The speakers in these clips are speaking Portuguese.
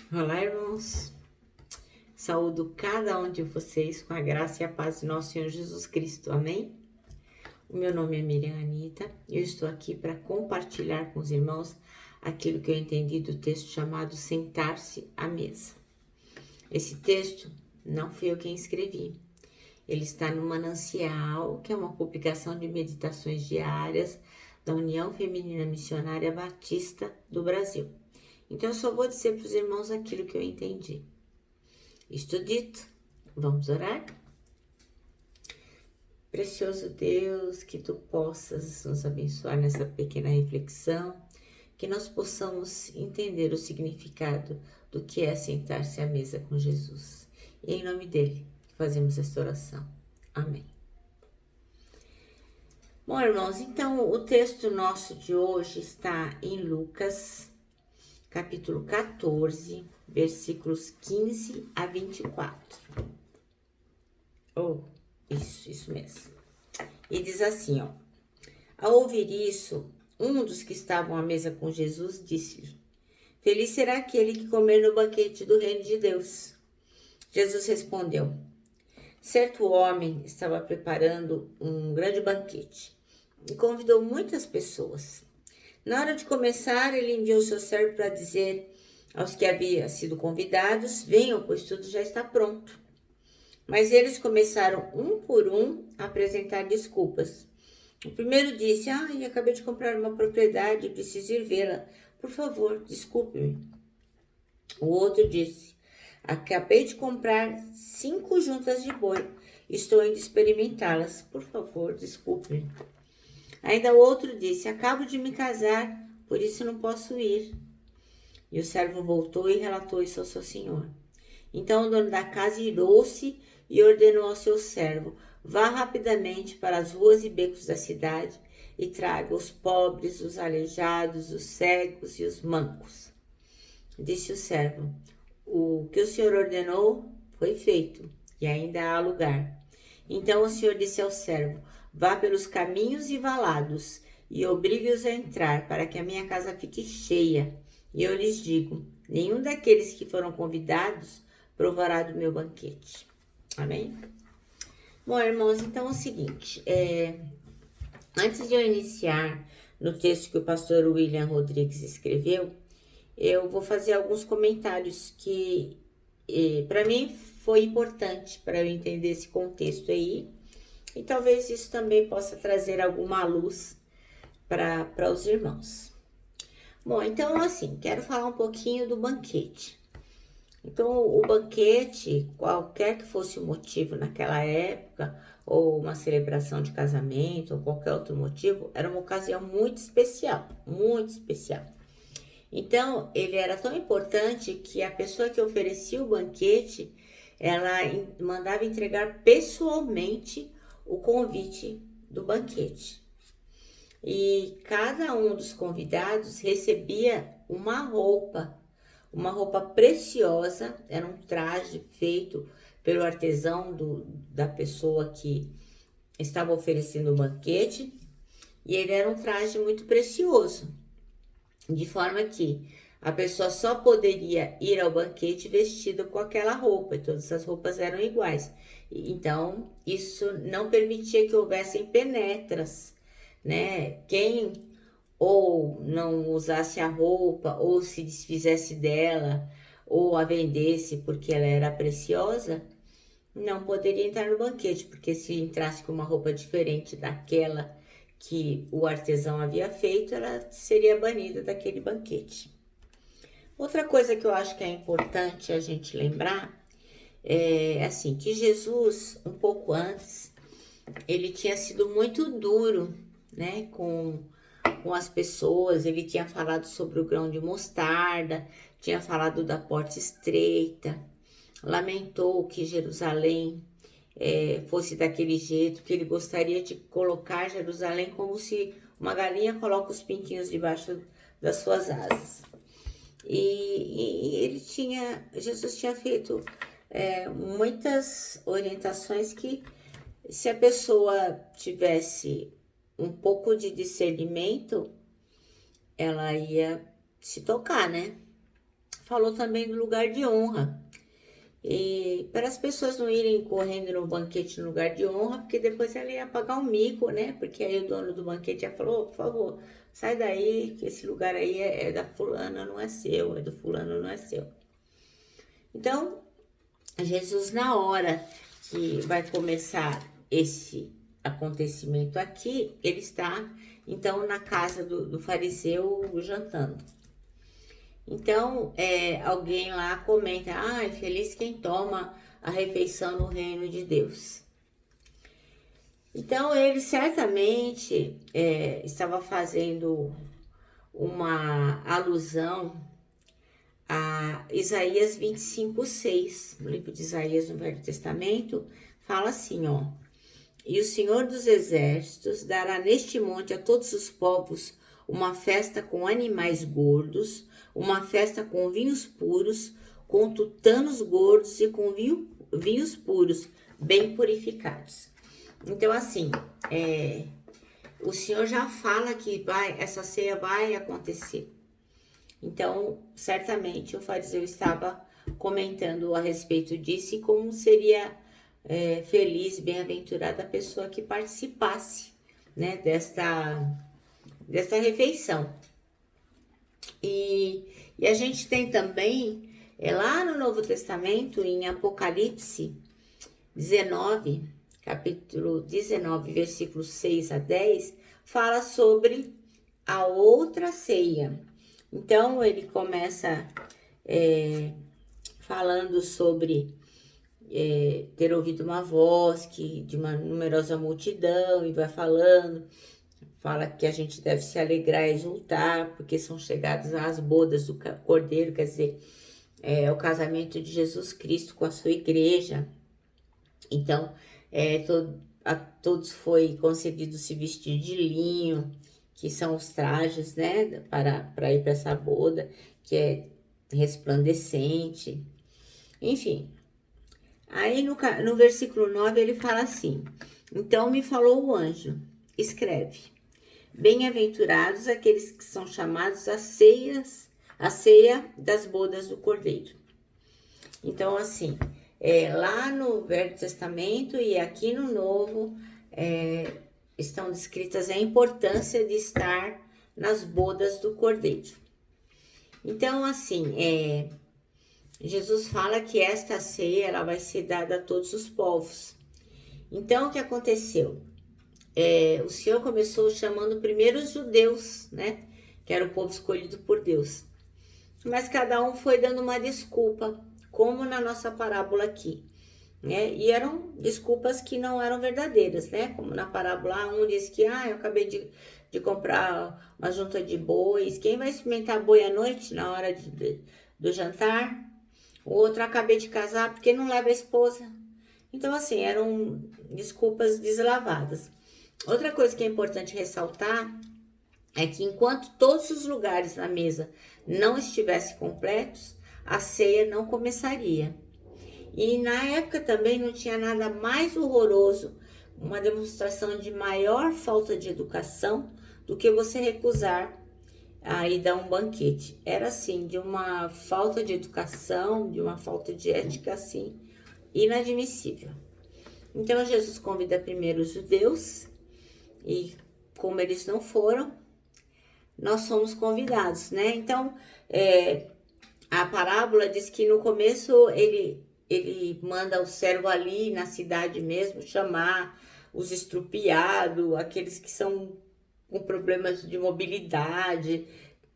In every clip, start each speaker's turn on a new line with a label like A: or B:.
A: Olá, irmãos. Saúdo cada um de vocês com a graça e a paz de nosso Senhor Jesus Cristo. Amém? O meu nome é Miriam Anita e eu estou aqui para compartilhar com os irmãos aquilo que eu entendi do texto chamado Sentar-se à Mesa. Esse texto não fui eu quem escrevi. Ele está no Manancial, que é uma publicação de meditações diárias da União Feminina Missionária Batista do Brasil. Então, eu só vou dizer para os irmãos aquilo que eu entendi. Isto dito, vamos orar? Precioso Deus, que Tu possas nos abençoar nessa pequena reflexão, que nós possamos entender o significado do que é sentar-se à mesa com Jesus. E em nome dele, fazemos esta oração. Amém. Bom, irmãos, então o texto nosso de hoje está em Lucas, capítulo 14, versículos 15 a 24. Isso mesmo. E diz assim, ó. Ao ouvir isso, um dos que estavam à mesa com Jesus disse-lhe: Feliz será aquele que comer no banquete do reino de Deus. Jesus respondeu: Certo homem estava preparando um grande banquete e convidou muitas pessoas. Na hora de começar, ele enviou seu servo para dizer aos que haviam sido convidados: Venham, pois tudo já está pronto. Mas eles começaram um por um a apresentar desculpas. O primeiro disse: acabei de comprar uma propriedade e preciso ir vê-la. Por favor, desculpe-me. O outro disse: Acabei de comprar 5 juntas de boi. Estou indo experimentá-las. Por favor, desculpe-me. Ainda o outro disse: Acabo de me casar, por isso não posso ir. E o servo voltou e relatou isso ao seu senhor. Então o dono da casa irou-se e ordenou ao seu servo: Vá rapidamente para as ruas e becos da cidade e traga os pobres, os aleijados, os cegos e os mancos. Disse o servo: O que o senhor ordenou foi feito e ainda há lugar. Então o senhor disse ao servo: Vá pelos caminhos e valados e obrigue-os a entrar, para que a minha casa fique cheia. E eu lhes digo: nenhum daqueles que foram convidados provará do meu banquete. Amém? Bom, irmãos, então é o seguinte, antes de eu iniciar no texto que o pastor William Rodrigues escreveu, eu vou fazer alguns comentários que para mim foi importante para eu entender esse contexto aí, e talvez isso também possa trazer alguma luz para os irmãos. Bom, então assim, quero falar um pouquinho do banquete. Então, o banquete, qualquer que fosse o motivo naquela época, ou uma celebração de casamento, ou qualquer outro motivo, era uma ocasião muito especial, muito especial. Então, ele era tão importante que a pessoa que oferecia o banquete, ela mandava entregar pessoalmente o convite do banquete. E cada um dos convidados recebia uma roupa preciosa, era um traje feito pelo artesão da pessoa que estava oferecendo o banquete, e ele era um traje muito precioso, de forma que a pessoa só poderia ir ao banquete vestida com aquela roupa, e todas as roupas eram iguais. Então, isso não permitia que houvessem penetras, né? Quem ou não usasse a roupa, ou se desfizesse dela, ou a vendesse porque ela era preciosa, não poderia entrar no banquete, porque se entrasse com uma roupa diferente daquela que o artesão havia feito, ela seria banida daquele banquete. Outra coisa que eu acho que é importante a gente lembrar é assim, que Jesus, um pouco antes, ele tinha sido muito duro, né, com as pessoas. Ele tinha falado sobre o grão de mostarda, tinha falado da porta estreita, lamentou que Jerusalém fosse daquele jeito, que ele gostaria de colocar Jerusalém como se uma galinha coloca os pintinhos debaixo das suas asas. E Jesus tinha feito muitas orientações que, se a pessoa tivesse um pouco de discernimento, ela ia se tocar, né? falou também do lugar de honra. E para as pessoas não irem correndo no banquete no lugar de honra, porque depois ela ia pagar um mico, né? Porque aí o dono do banquete já falou, por favor, sai daí, que esse lugar aí é da fulana, não é seu, é do fulano, não é seu. Então, Jesus, na hora que vai começar esse acontecimento aqui, ele está, então, na casa do fariseu jantando. Então, alguém lá comenta, feliz quem toma a refeição no reino de Deus. Então, ele certamente estava fazendo uma alusão a Isaías 25:6, no livro de Isaías, no Velho Testamento, fala assim, ó. E o Senhor dos Exércitos dará neste monte a todos os povos uma festa com animais gordos, uma festa com vinhos puros, com tutanos gordos e com vinhos puros, bem purificados. Então, assim, o Senhor já fala que essa ceia vai acontecer. Então, certamente o fariseu estava comentando a respeito disso e como seria feliz, bem-aventurada a pessoa que participasse, né, desta refeição. E a gente tem também, lá no Novo Testamento, em Apocalipse 19, capítulo 19, versículos 6 a 10, fala sobre a outra ceia. Então, ele começa falando sobre ter ouvido uma voz de uma numerosa multidão, e vai fala que a gente deve se alegrar e exultar, porque são chegadas as bodas do Cordeiro, quer dizer, o casamento de Jesus Cristo com a sua igreja. Então, a todos foi concedido se vestir de linho, que são os trajes, né, para ir para essa boda, que é resplandecente. Enfim, aí no versículo 9 ele fala assim, então me falou o anjo, escreve, bem-aventurados aqueles que são chamados a ceia das bodas do Cordeiro. Então, assim, lá no Velho Testamento e aqui no Novo, estão descritas a importância de estar nas bodas do Cordeiro. Então, assim, Jesus fala que esta ceia ela vai ser dada a todos os povos. Então, o que aconteceu? O Senhor começou chamando primeiro os judeus, né? Que era o povo escolhido por Deus. Mas cada um foi dando uma desculpa, como na nossa parábola aqui, né? E eram desculpas que não eram verdadeiras, né? Como na parábola, um disse que, eu acabei de comprar uma junta de bois, quem vai experimentar boi à noite, na hora do jantar? O outro, acabei de casar, porque não leva a esposa? Então, assim, eram desculpas deslavadas. Outra coisa que é importante ressaltar é que enquanto todos os lugares na mesa não estivessem completos, a ceia não começaria. E na época também não tinha nada mais horroroso, uma demonstração de maior falta de educação do que você recusar a ir dar um banquete. Era assim, de uma falta de educação, de uma falta de ética assim, inadmissível. Então Jesus convida primeiro os judeus e como eles não foram, nós somos convidados, né? Então, a parábola diz que no começo ele manda o servo ali na cidade mesmo chamar os estrupiados, aqueles que são com problemas de mobilidade,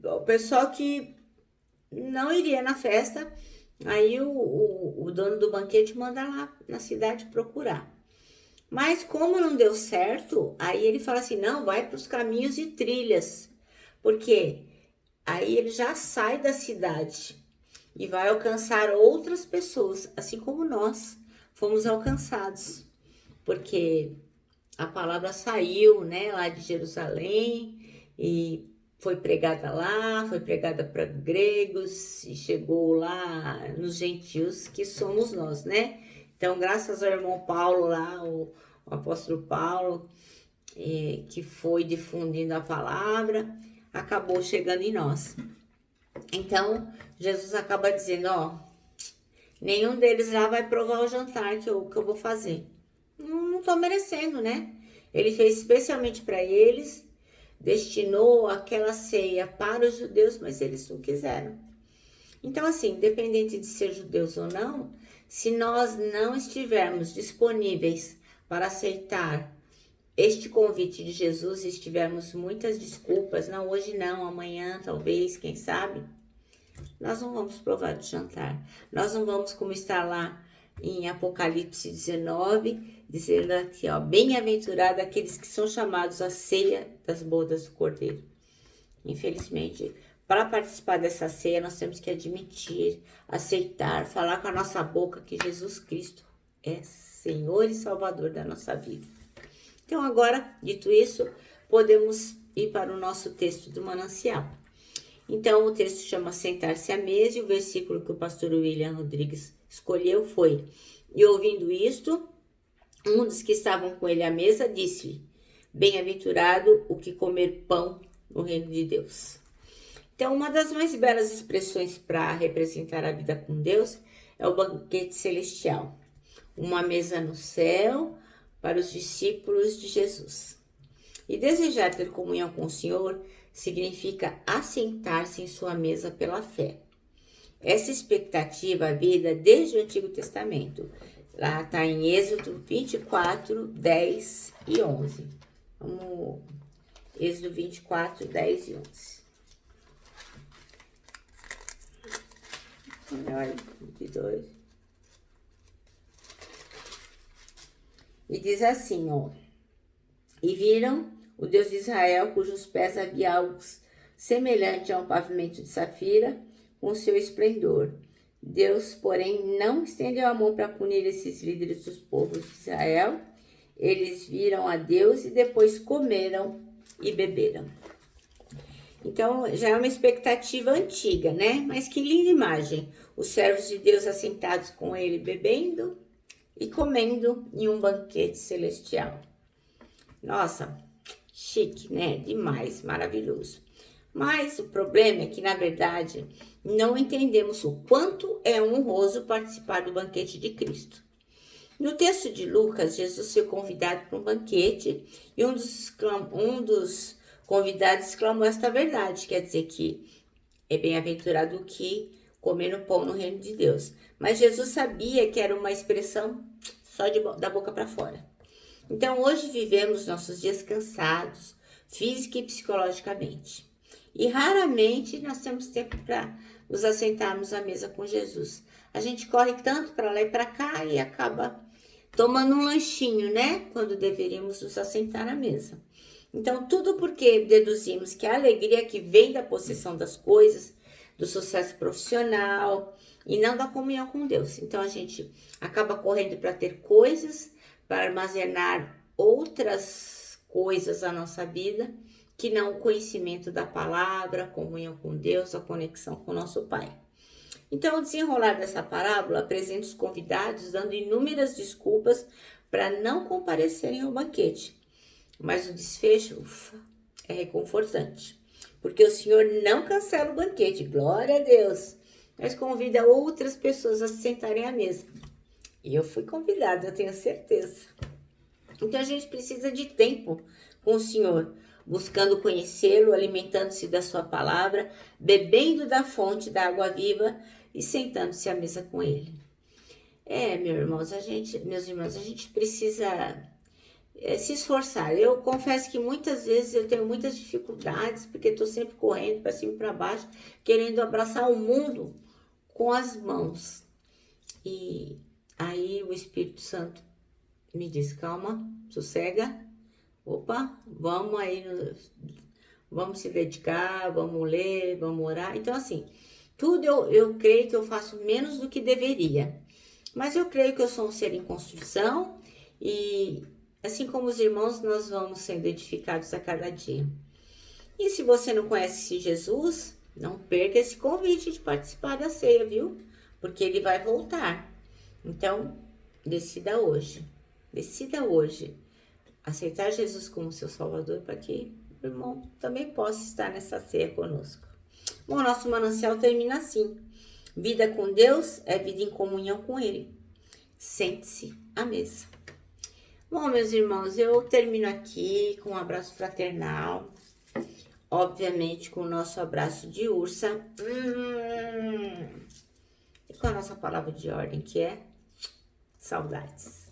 A: o pessoal que não iria na festa, aí o dono do banquete manda lá na cidade procurar. Mas como não deu certo, aí ele fala assim, não, vai para os caminhos e trilhas, porque aí ele já sai da cidade e vai alcançar outras pessoas, assim como nós fomos alcançados, porque a palavra saiu, né, lá de Jerusalém e foi pregada lá, foi pregada para gregos e chegou lá nos gentios, que somos nós, né? Então, graças ao irmão Paulo lá, o apóstolo Paulo, que foi difundindo a palavra, acabou chegando em nós. Então, Jesus acaba dizendo, ó, nenhum deles lá vai provar o jantar que eu vou fazer. Não tô merecendo, né? Ele fez especialmente para eles, destinou aquela ceia para os judeus, mas eles não quiseram. Então, assim, independente de ser judeus ou não, se nós não estivermos disponíveis para aceitar este convite de Jesus e tivermos muitas desculpas, não, hoje não, amanhã talvez, quem sabe, nós não vamos provar do jantar. Nós não vamos, como está lá em Apocalipse 19, dizendo aqui, ó, bem-aventurado aqueles que são chamados à ceia das bodas do Cordeiro. Infelizmente, para participar dessa ceia, nós temos que admitir, aceitar, falar com a nossa boca que Jesus Cristo é Senhor e Salvador da nossa vida. Então, agora, dito isso, podemos ir para o nosso texto do manancial. Então, o texto chama Sentar-se à Mesa, e o versículo que o pastor William Rodrigues escolheu foi: E ouvindo isto, um dos que estavam com ele à mesa disse-lhe: Bem-aventurado o que comer pão no reino de Deus. Então, uma das mais belas expressões para representar a vida com Deus é o banquete celestial. Uma mesa no céu para os discípulos de Jesus. E desejar ter comunhão com o Senhor significa assentar-se em sua mesa pela fé. Essa expectativa havia desde o Antigo Testamento. Lá está em Êxodo 24, 10 e 11. Vamos, Êxodo 24, 10 e 11. Olha, 22. E diz assim, ó. E viram o Deus de Israel, cujos pés havia algo semelhante a um pavimento de safira, com seu esplendor. Deus, porém, não estendeu a mão para punir esses líderes dos povos de Israel. Eles viram a Deus e depois comeram e beberam. Então, já é uma expectativa antiga, né? Mas que linda imagem. Os servos de Deus assentados com ele, bebendo e comendo em um banquete celestial. Nossa, chique, né? Demais, maravilhoso. Mas o problema é que, na verdade, não entendemos o quanto é honroso participar do banquete de Cristo. No texto de Lucas, Jesus foi convidado para um banquete e um dos convidados exclamou esta verdade, quer dizer que é bem-aventurado o que comer o pão no reino de Deus. Mas Jesus sabia que era uma expressão só da boca para fora. Então, hoje vivemos nossos dias cansados, física e psicologicamente. E raramente nós temos tempo para nos assentarmos à mesa com Jesus. A gente corre tanto para lá e para cá e acaba tomando um lanchinho, né? Quando deveríamos nos assentar à mesa. Então, tudo porque deduzimos que a alegria que vem da possessão das coisas, do sucesso profissional e não da comunhão com Deus. Então, a gente acaba correndo para ter coisas, para armazenar outras coisas na nossa vida, que não o conhecimento da palavra, a comunhão com Deus, a conexão com o nosso Pai. Então, o desenrolar dessa parábola apresenta os convidados dando inúmeras desculpas para não comparecerem ao banquete. Mas o desfecho, é reconfortante. Porque o Senhor não cancela o banquete, glória a Deus, mas convida outras pessoas a se sentarem à mesa. E eu fui convidada, eu tenho certeza. Então, a gente precisa de tempo com o Senhor, buscando conhecê-lo, alimentando-se da sua palavra, bebendo da fonte da água viva e sentando-se à mesa com ele. Meus irmãos, a gente precisa se esforçar. Eu confesso que muitas vezes eu tenho muitas dificuldades, porque estou sempre correndo para cima e para baixo, querendo abraçar o mundo com as mãos. E aí o Espírito Santo me diz, calma, sossega, opa, vamos se dedicar, vamos ler, vamos orar. Então, assim, tudo eu creio que eu faço menos do que deveria. Mas eu creio que eu sou um ser em construção e, assim como os irmãos, nós vamos sendo edificados a cada dia. E se você não conhece Jesus, não perca esse convite de participar da ceia, viu? Porque ele vai voltar. Então, decida hoje. Decida hoje aceitar Jesus como seu Salvador para que o irmão também possa estar nessa ceia conosco. Bom, nosso manancial termina assim. Vida com Deus é vida em comunhão com Ele. Sente-se à mesa. Bom, meus irmãos, eu termino aqui com um abraço fraternal. Obviamente, com o nosso abraço de ursa. E com a nossa palavra de ordem, que é saudades.